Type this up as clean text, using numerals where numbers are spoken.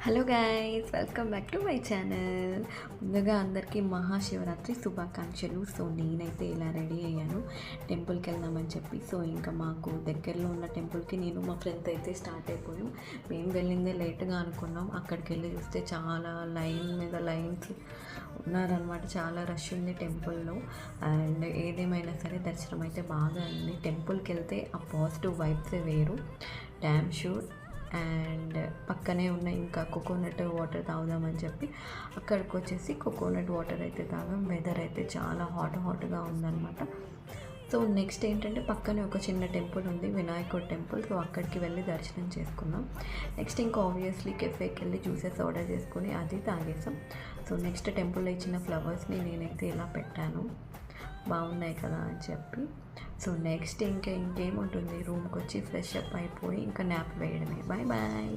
Hello guys, welcome back to my channel. ముందుగా అందరికీ మహాశివరాత్రి శుభాకాంక్షలు. సో నేనైతే ఇలా రెడీ అయ్యాను టెంపుల్కి వెళ్దామని చెప్పి. సో ఇంకా మాకు దగ్గరలో ఉన్న టెంపుల్కి నేను మా ఫ్రెండ్స్ అయితే స్టార్ట్ అయిపోయాం. మేము వెళ్ళిందే లేట్గా అనుకున్నాం. అక్కడికి వెళ్ళి చూస్తే చాలా లైన్ మీద లైన్స్ ఉన్నారనమాట. చాలా రష్ ఉంది టెంపుల్లో. అండ్ ఏదేమైనా సరే దర్శనం అయితే బాగా అయింది. టెంపుల్కి వెళ్తే ఆ పాజిటివ్ వైబ్సే వేరు, డ్యామ్ షూర్. అండ్ పక్కనే ఉన్న ఇంకా కోకోనట్ వాటర్ తాగుదామని చెప్పి అక్కడికి వచ్చేసి కోకోనట్ వాటర్ అయితే తాగాం. వెదర్ అయితే చాలా హాట్గా ఉందన్నమాట. సో నెక్స్ట్ ఏంటంటే పక్కనే ఒక చిన్న టెంపుల్ ఉంది, వినాయకుడు టెంపుల్. సో అక్కడికి వెళ్ళి దర్శనం చేసుకున్నాం. నెక్స్ట్ ఇంకా ఆబ్వియస్లీ కెఫేకి వెళ్ళి జ్యూసెస్ ఆర్డర్ చేసుకుని అది తాగేసాం. సో నెక్స్ట్ టెంపుల్లో ఇచ్చిన ఫ్లవర్స్ని నేనైతే ఇలా పెట్టాను, బాగున్నాయి కదా అని చెప్పి. సో నెక్స్ట్ ఇంకేముంటుంది, రూమ్కి వచ్చి ఫ్రెష్ అప్ అయిపోయి ఇంకా న్యాప్ వేయడమే. Bye bye.